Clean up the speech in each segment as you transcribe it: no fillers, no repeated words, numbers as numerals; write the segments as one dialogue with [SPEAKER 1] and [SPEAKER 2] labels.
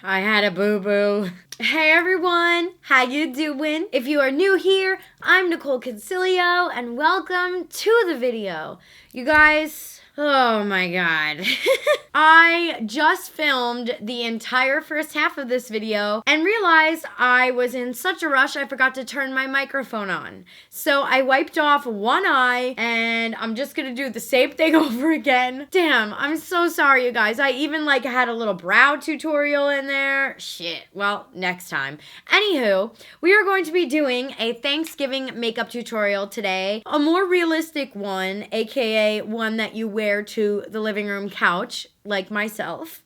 [SPEAKER 1] I had a boo-boo. Hey everyone, how you doing? If you are new here, I'm Nicol Concilio, and welcome to the video. You guys, oh my god. I just filmed the entire first half of this video and realized I was in such a rush I forgot to turn my microphone on. So I wiped off one eye and I'm just gonna do the same thing over again. Damn, I'm so sorry you guys. I even had a little brow tutorial in there. Shit, well, next time. Anywho, we are going to be doing a Thanksgiving makeup tutorial today. A more realistic one, aka one that you wear to the living room couch, like myself.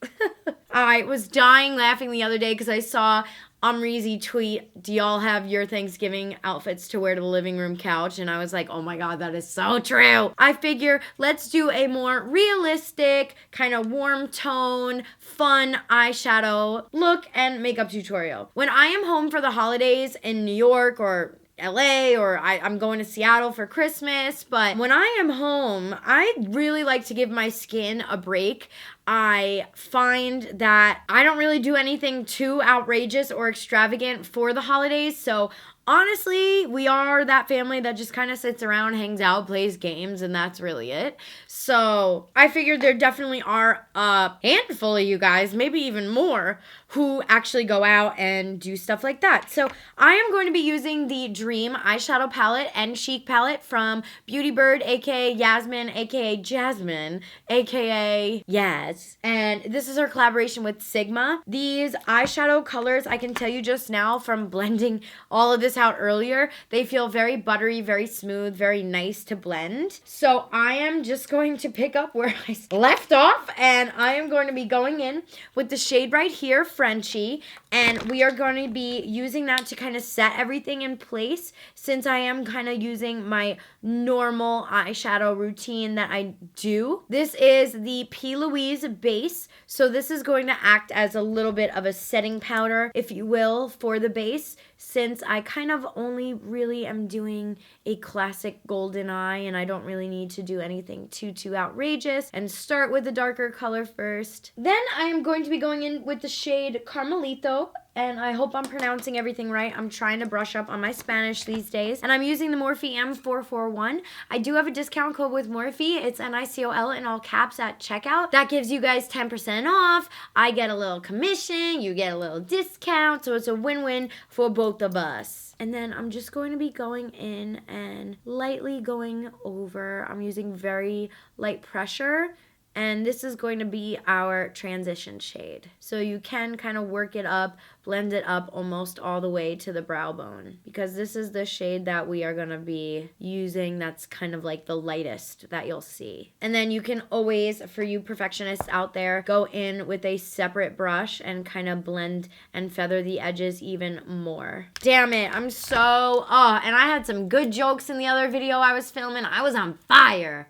[SPEAKER 1] I was dying laughing the other day because I saw Amreezy tweet, do y'all have your Thanksgiving outfits to wear to the living room couch? And I was like, oh my god, that is so true. I figure let's do a more realistic, kind of warm tone, fun eyeshadow look and makeup tutorial. When I am home for the holidays in New York or LA, or I'm going to Seattle for Christmas, but when I am home, I really like to give my skin a break. I find that I don't really do anything too outrageous or extravagant for the holidays, so honestly, we are that family that just kind of sits around, hangs out, plays games, and that's really it. So I figured there definitely are a handful of you guys, maybe even more, who actually go out and do stuff like that. So I am going to be using the Dream eyeshadow palette and Chic palette from BeautyBird, aka Yasmin, aka Jasmine, aka Yaz. And this is her collaboration with Sigma. These eyeshadow colors, I can tell you just now from blending all of this out earlier, they feel very buttery, very smooth, very nice to blend. So I am just going to pick up where I left off, and I am going to be going in with the shade right here, Frenchie, and we are going to be using that to kind of set everything in place since I am kind of using my normal eyeshadow routine that I do. This is the P. Louise base, so this is going to act as a little bit of a setting powder, if you will, for the base, since I kind of only really am doing a classic golden eye and I don't really need to do anything too outrageous, and start with the darker color first. Then I am going to be going in with the shade Carmelito, and I hope I'm pronouncing everything right. I'm trying to brush up on my Spanish these days. And I'm using the Morphe M441. I do have a discount code with Morphe. It's Nicol in all caps at checkout. That gives you guys 10% off. I get a little commission. You get a little discount. So it's a win-win for both of us. And then I'm just going to be going in and lightly going over. I'm using very light pressure. And this is going to be our transition shade. So you can kind of work it up, blend it up almost all the way to the brow bone. Because this is the shade that we are going to be using that's kind of like the lightest that you'll see. And then you can always, for you perfectionists out there, go in with a separate brush and kind of blend and feather the edges even more. Damn it, I'm so, and I had some good jokes in the other video I was filming. I was on fire.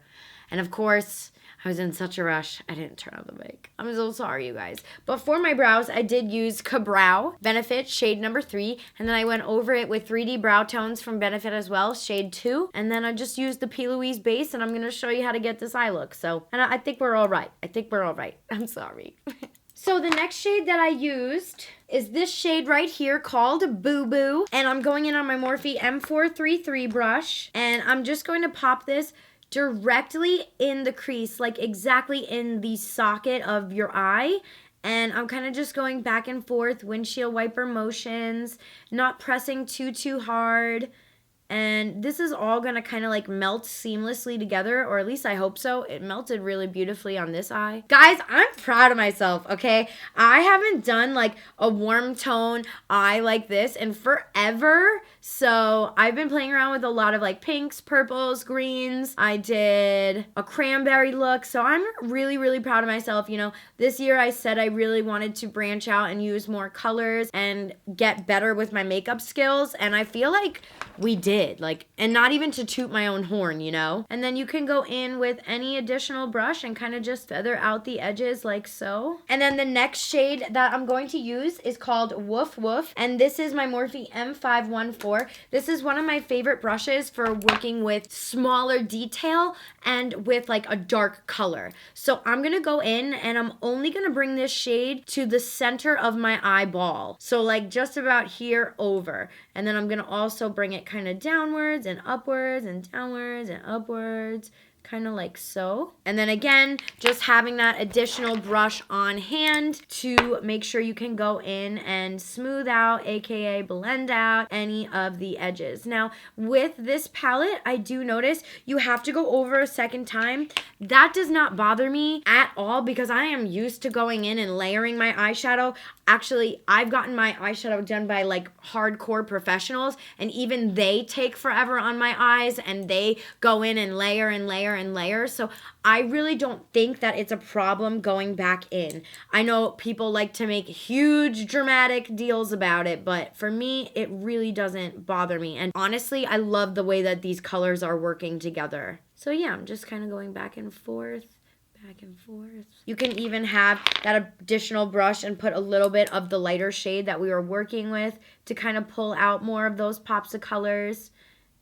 [SPEAKER 1] And of course, I was in such a rush, I didn't turn on the mic. I'm so sorry, you guys. But for my brows, I did use Cabrow Benefit, shade number 3. And then I went over it with 3D Brow Tones from Benefit as well, shade 2. And then I just used the P. Louise base, and I'm going to show you how to get this eye look. So, and I think we're all right. I'm sorry. So the next shade that I used is this shade right here called Boo Boo. And I'm going in on my Morphe M433 brush. And I'm just going to pop this directly in the crease, like exactly in the socket of your eye. And I'm kind of just going back and forth, windshield wiper motions, not pressing too hard. And this is all going to kind of like melt seamlessly together, or at least I hope so. It melted really beautifully on this eye. Guys, I'm proud of myself, okay? I haven't done like a warm tone eye like this in forever. So I've been playing around with a lot of like pinks, purples, greens. I did a cranberry look. So I'm really proud of myself. You know, this year I said I really wanted to branch out and use more colors and get better with my makeup skills. And I feel like we did, like, and not even to toot my own horn, you know? And then you can go in with any additional brush and kind of just feather out the edges like so. And then the next shade that I'm going to use is called Woof Woof. And this is my Morphe M514. Velour. This is one of my favorite brushes for working with smaller detail and with like a dark color. So I'm going to go in and I'm only going to bring this shade to the center of my eyeball. So like just about here over. And then I'm going to also bring it kind of downwards and upwards and downwards and upwards. Kind of like so. And then again, just having that additional brush on hand to make sure you can go in and smooth out, aka blend out any of the edges. Now, with this palette, I do notice you have to go over a second time. That does not bother me at all because I am used to going in and layering my eyeshadow. Actually, I've gotten my eyeshadow done by like hardcore professionals, and even they take forever on my eyes and they go in and layer and layer and layer. So I really don't think that it's a problem going back in. I know people like to make huge dramatic deals about it, but for me, it really doesn't bother me. And honestly, I love the way that these colors are working together. So yeah, I'm just kind of going back and forth. Back and forth. You can even have that additional brush and put a little bit of the lighter shade that we were working with to kind of pull out more of those pops of colors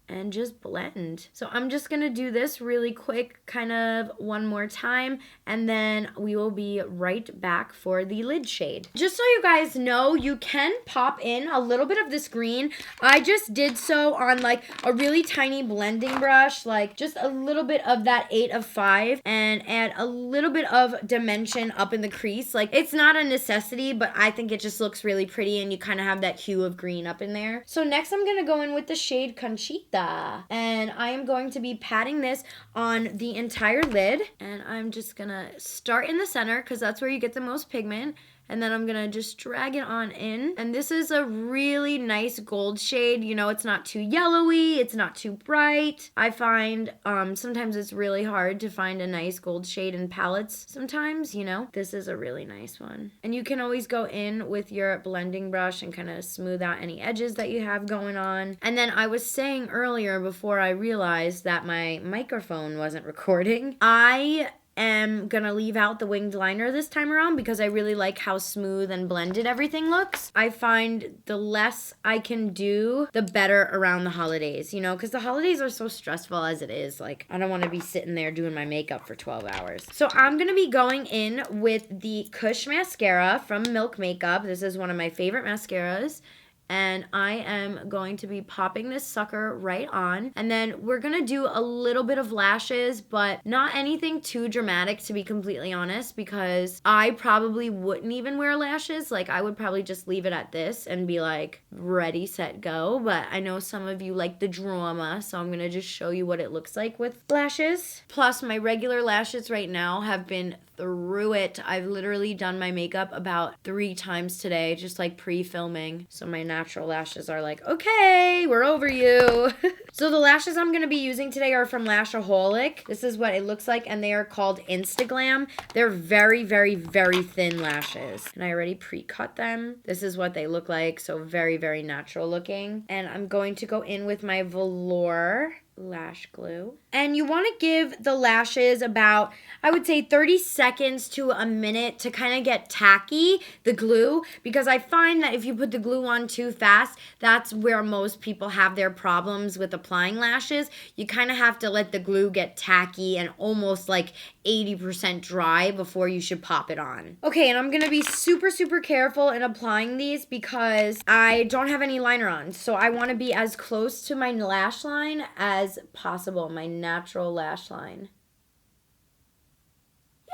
[SPEAKER 1] and just blend. So I'm just gonna do this really quick, kind of one more time, and then we will be right back for the lid shade. Just so you guys know, you can pop in a little bit of this green. I just did so on like a really tiny blending brush, like just a little bit of that 8 of 5 and add a little bit of dimension up in the crease. Like it's not a necessity, but I think it just looks really pretty and you kind of have that hue of green up in there. So next I'm gonna go in with the shade Conchita. And I am going to be patting this on the entire lid. And I'm just gonna start in the center because that's where you get the most pigment. And then I'm gonna just drag it on in. And this is a really nice gold shade. You know, it's not too yellowy, it's not too bright. I find sometimes it's really hard to find a nice gold shade in palettes sometimes, you know. This is a really nice one. And you can always go in with your blending brush and kind of smooth out any edges that you have going on. And then I was saying earlier before I realized that my microphone wasn't recording, I am gonna leave out the winged liner this time around because I really like how smooth and blended everything looks. I find the less I can do, the better around the holidays, you know, because the holidays are so stressful as it is. Like, I don't want to be sitting there doing my makeup for 12 hours. So I'm gonna be going in with the Kush mascara from Milk Makeup. This is one of my favorite mascaras. And I am going to be popping this sucker right on. And then we're going to do a little bit of lashes, but not anything too dramatic, to be completely honest, because I probably wouldn't even wear lashes. Like, I would probably just leave it at this and be like, ready, set, go. But I know some of you like the drama, so I'm going to just show you what it looks like with lashes. Plus, my regular lashes right now have been through it. I've literally done my makeup about 3 times today, just like pre-filming. So my natural lashes are like, okay, we're over you. So the lashes I'm going to be using today are from Lashaholic. This is what it looks like, and they are called Instaglam. They're very, very, very thin lashes. And I already pre-cut them. This is what they look like, so very, very natural looking. And I'm going to go in with my Velour lash glue. And you want to give the lashes about, I would say 30 seconds to a minute to kind of get tacky, the glue, because I find that if you put the glue on too fast, that's where most people have their problems with applying lashes. You kind of have to let the glue get tacky and almost like 80% dry before you should pop it on. Okay, and I'm going to be super, super careful in applying these because I don't have any liner on. So I want to be as close to my lash line as possible, my natural lash line.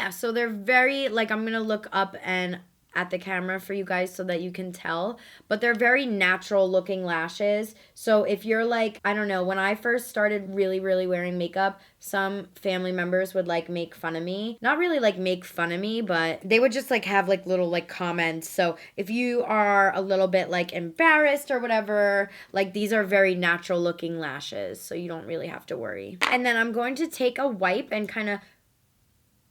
[SPEAKER 1] Yeah, so they're very, like, I'm going to look up and at the camera for you guys so that you can tell, but they're very natural looking lashes. So if you're like, I don't know, when I first started really wearing makeup, some family members would like make fun of me. Not really like make fun of me, but they would just like have like little like comments. So if you are a little bit like embarrassed or whatever, like these are very natural looking lashes, so you don't really have to worry. And then I'm going to take a wipe and kind of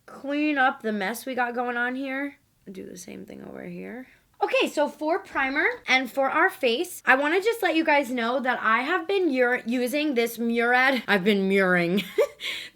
[SPEAKER 1] clean up the mess we got going on here. Do the same thing over here. Okay, so for primer and for our face, I want to just let you guys know that I have been using this Murad. I've been muring.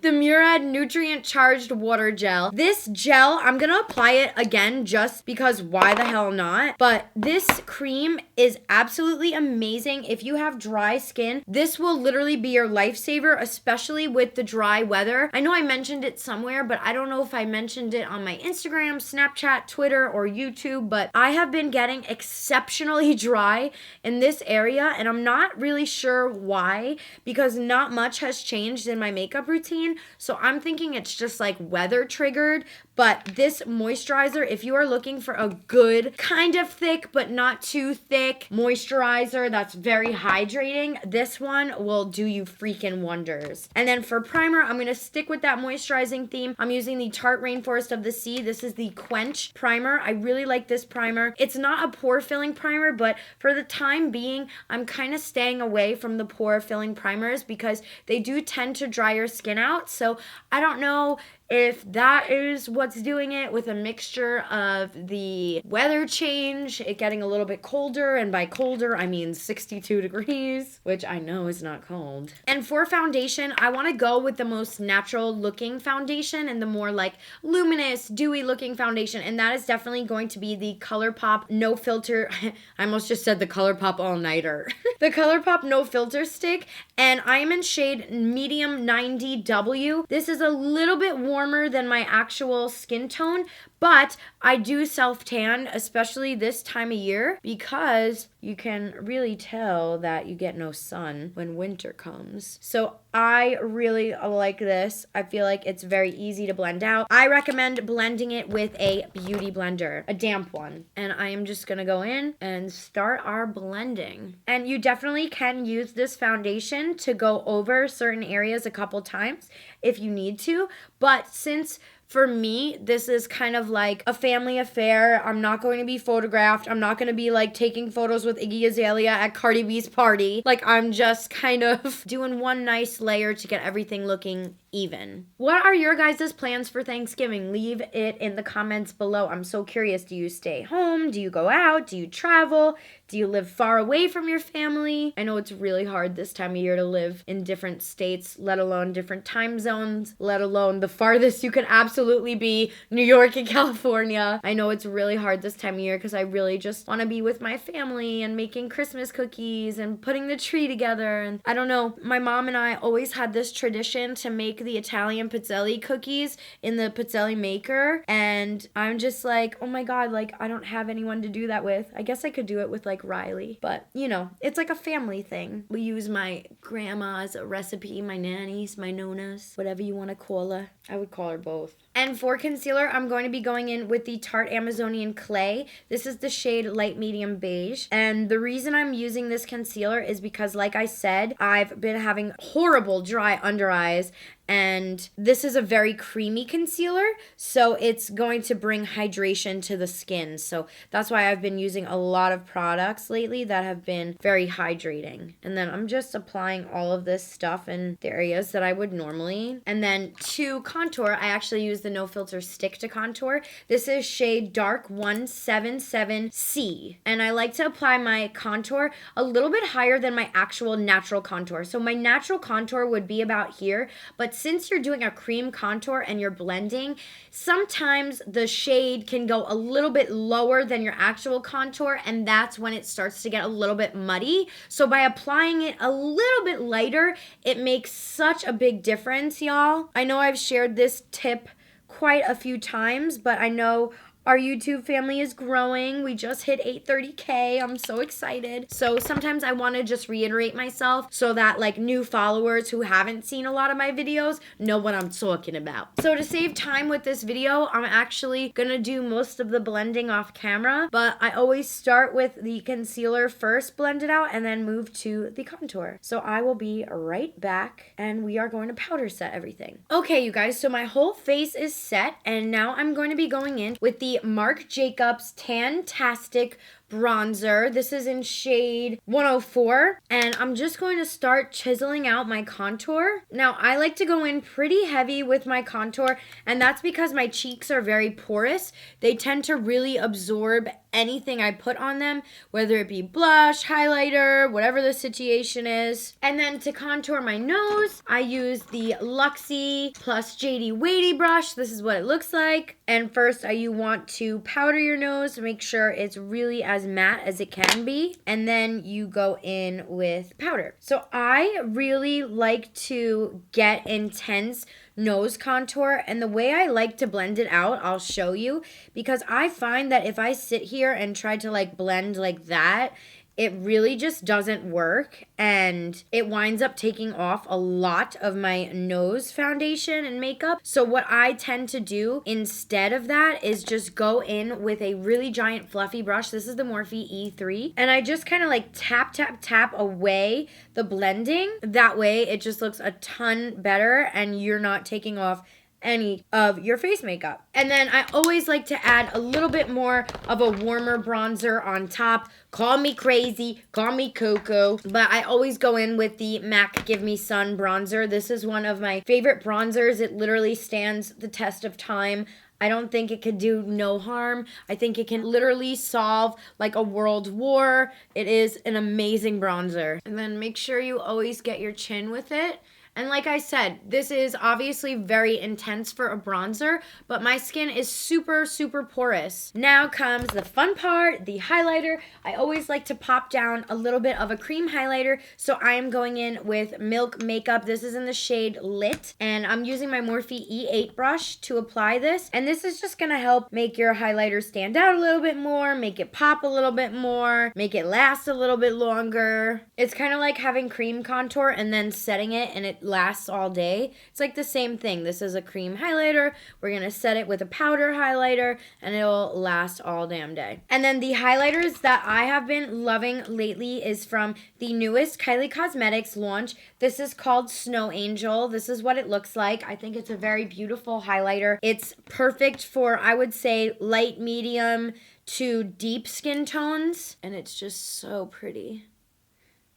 [SPEAKER 1] The Murad Nutrient Charged Water Gel. This gel, I'm going to apply it again just because why the hell not? But this cream is absolutely amazing. If you have dry skin, this will literally be your lifesaver, especially with the dry weather. I know I mentioned it somewhere, but I don't know if I mentioned it on my Instagram, Snapchat, Twitter, or YouTube, but I have been getting exceptionally dry in this area, and I'm not really sure why, because not much has changed in my makeup routine. So I'm thinking it's just like weather triggered. But this moisturizer, if you are looking for a good, kind of thick, but not too thick moisturizer that's very hydrating, this one will do you freaking wonders. And then for primer, I'm going to stick with that moisturizing theme. I'm using the Tarte Rainforest of the Sea. This is the Quench primer. I really like this primer. It's not a pore filling primer, but for the time being, I'm kind of staying away from the pore filling primers because they do tend to dry your skin out. So I don't know if that is what's doing it, with a mixture of the weather change, it getting a little bit colder, and by colder, I mean 62 degrees, which I know is not cold. And for foundation, I want to go with the most natural looking foundation and the more like luminous, dewy looking foundation, and that is definitely going to be the ColourPop No Filter, I almost just said the ColourPop All-Nighter. The ColourPop No Filter Stick, and I am in shade medium 90W. This is a little bit warmer than my actual skin tone, but I do self-tan, especially this time of year, because you can really tell that you get no sun when winter comes. So I really like this. I feel like it's very easy to blend out. I recommend blending it with a beauty blender, a damp one. And I am just gonna go in and start our blending. And you definitely can use this foundation to go over certain areas a couple times if you need to. But since for me, this is kind of like a family affair. I'm not going to be photographed. I'm not going to be like taking photos with Iggy Azalea at Cardi B's party. Like, I'm just kind of doing one nice layer to get everything looking even. What are your guys' plans for Thanksgiving? Leave it in the comments below. I'm so curious. Do you stay home? Do you go out? Do you travel? Do you live far away from your family? I know it's really hard this time of year to live in different states, let alone different time zones, let alone the farthest you could absolutely be, New York and California. I know it's really hard this time of year because I really just want to be with my family and making Christmas cookies and putting the tree together. And I don't know, my mom and I always had this tradition to make the Italian pizzelle cookies in the pizzelle maker, and I'm just like, oh my god, like I don't have anyone to do that with. I guess I could do it with like Riley, but you know, it's like a family thing. We use my grandma's recipe, my nannies, my nonas, whatever you want to call her. I would call her both. And for concealer, I'm going to be going in with the Tarte Amazonian Clay. This is the shade Light Medium Beige. And the reason I'm using this concealer is because, like I said, I've been having horrible dry under eyes. And this is a very creamy concealer, so it's going to bring hydration to the skin. So that's why I've been using a lot of products lately that have been very hydrating. And then I'm just applying all of this stuff in the areas that I would normally. And then to contour, I actually use the No Filter Stick to contour. This is shade Dark 177C. And I like to apply my contour a little bit higher than my actual natural contour. So my natural contour would be about here, but since you're doing a cream contour and you're blending, sometimes the shade can go a little bit lower than your actual contour, and that's when it starts to get a little bit muddy. So by applying it a little bit lighter, it makes such a big difference, y'all. I know I've shared this tip quite a few times, but I know our YouTube family is growing. We just hit 830K. I'm so excited. So sometimes I want to just reiterate myself so that like new followers who haven't seen a lot of my videos know what I'm talking about. So to save time with this video, I'm actually gonna do most of the blending off camera, but I always start with the concealer first, blend it out, and then move to the contour. So I will be right back, and we are going to powder set everything. Okay, you guys, so my whole face is set, and now I'm going to be going in with the Marc Jacobs Tan-Tastic bronzer. This is in shade 104, and I'm just going to start chiseling out my contour. Now, I like to go in pretty heavy with my contour, and that's because my cheeks are very porous. They tend to really absorb anything I put on them, whether it be blush, highlighter, whatever the situation is. And then to contour my nose, I use the Luxie plus JD Weighty brush. This is what it looks like. And first, you want to powder your nose, make sure it's really as matte as it can be. And then you go in with powder. So I really like to get intense nose contour, and the way I like to blend it out, I'll show you, because I find that if I sit here and try to like blend like that, it really just doesn't work, and it winds up taking off a lot of my nose foundation and makeup. So what I tend to do instead of that is just go in with a really giant fluffy brush. This is the Morphe E3. And I just kind of like tap, tap, tap away the blending. That way it just looks a ton better and you're not taking off any of your face makeup. And then I always like to add a little bit more of a warmer bronzer on top. Call me crazy, call me Coco, but I always go in with the MAC Give Me Sun bronzer. This is one of my favorite bronzers. It literally stands the test of time. I don't think it could do no harm. I think it can literally solve like a world war. It is an amazing bronzer. And then make sure you always get your chin with it. And like I said, this is obviously very intense for a bronzer, but my skin is super, super porous. Now comes the fun part, the highlighter. I always like to pop down a little bit of a cream highlighter, so I am going in with Milk Makeup. This is in the shade Lit, and I'm using my Morphe E8 brush to apply this. And this is just gonna help make your highlighter stand out a little bit more, make it pop a little bit more, make it last a little bit longer. It's kind of like having cream contour and then setting it and it lasts all day. It's like the same thing. This is a cream highlighter. We're gonna set it with a powder highlighter and it'll last all damn day. And then the highlighters that I have been loving lately is from the newest Kylie Cosmetics launch. This is called Snow Angel. This is what it looks like. I think it's a very beautiful highlighter. It's perfect for, I would say, light, medium to deep skin tones, and it's just so pretty.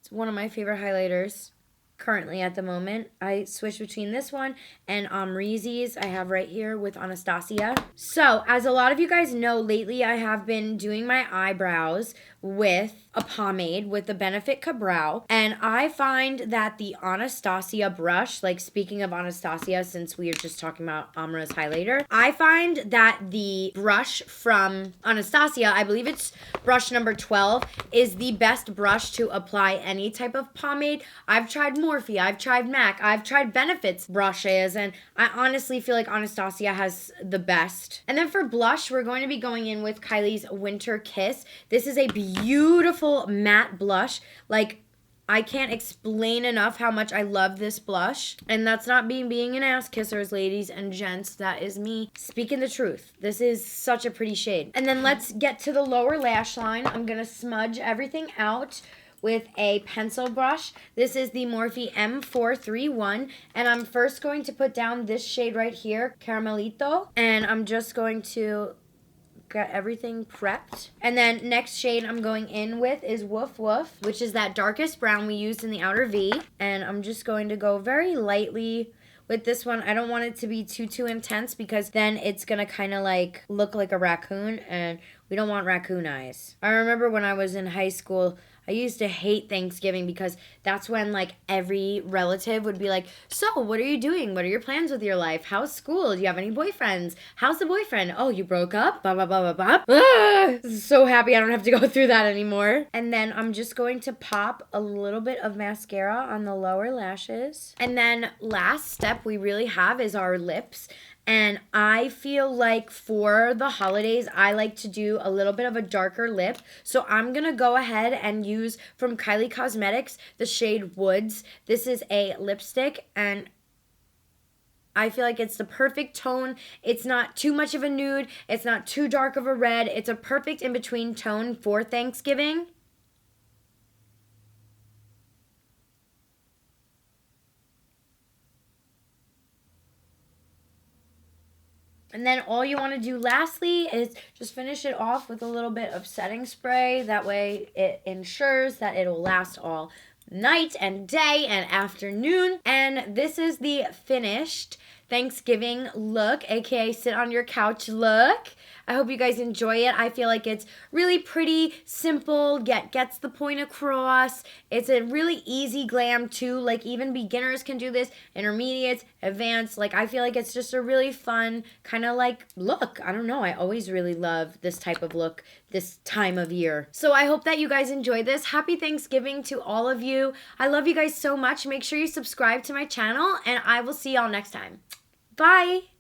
[SPEAKER 1] It's one of my favorite highlighters currently at the moment. I switch between this one and Amreezy's I have right here with Anastasia. So, as a lot of you guys know, lately I have been doing my eyebrows with a pomade with the Benefit Ka-Brow, and I find that the Anastasia brush, like speaking of Anastasia, since we are just talking about Amra's highlighter, I find that the brush from Anastasia, I believe it's brush number 12, is the best brush to apply any type of pomade. I've tried Morphe, I've tried MAC, I've tried Benefit's brushes, and I honestly feel like Anastasia has the best. And then for blush, we're going to be going in with Kylie's Winter Kiss. This is a beautiful matte blush. Like, I can't explain enough how much I love this blush. And that's not being an ass kissers, ladies and gents. That is me speaking the truth. This is such a pretty shade. And then let's get to the lower lash line. I'm going to smudge everything out with a pencil brush. This is the Morphe M431, and I'm first going to put down this shade right here, Caramelito, and I'm just going to get everything prepped. And then next shade I'm going in with is Woof Woof, which is that darkest brown we used in the outer V, and I'm just going to go very lightly with this one. I don't want it to be too intense because then it's gonna kind of like look like a raccoon, and we don't want raccoon eyes. I remember when I was in high school, I used to hate Thanksgiving because that's when like every relative would be like, so what are you doing? What are your plans with your life? How's school? Do you have any boyfriends? How's the boyfriend? Oh, you broke up? Blah, blah, blah, blah, blah. Ah, so happy I don't have to go through that anymore. And then I'm just going to pop a little bit of mascara on the lower lashes. And then last step we really have is our lips. And I feel like for the holidays, I like to do a little bit of a darker lip. So I'm going to go ahead and use from Kylie Cosmetics the shade Woods. This is a lipstick, and I feel like it's the perfect tone. It's not too much of a nude. It's not too dark of a red. It's a perfect in-between tone for Thanksgiving. And then all you want to do lastly is just finish it off with a little bit of setting spray. That way it ensures that it'll last all night and day and afternoon. And this is the finished Thanksgiving look, aka sit on your couch look. I hope you guys enjoy it. I feel like it's really pretty, simple, yet gets the point across. It's a really easy glam too. Like even beginners can do this, intermediates, advanced. Like I feel like it's just a really fun kind of like look. I don't know. I always really love this type of look this time of year. So I hope that you guys enjoy this. Happy Thanksgiving to all of you. I love you guys so much. Make sure you subscribe to my channel and I will see y'all next time. Bye.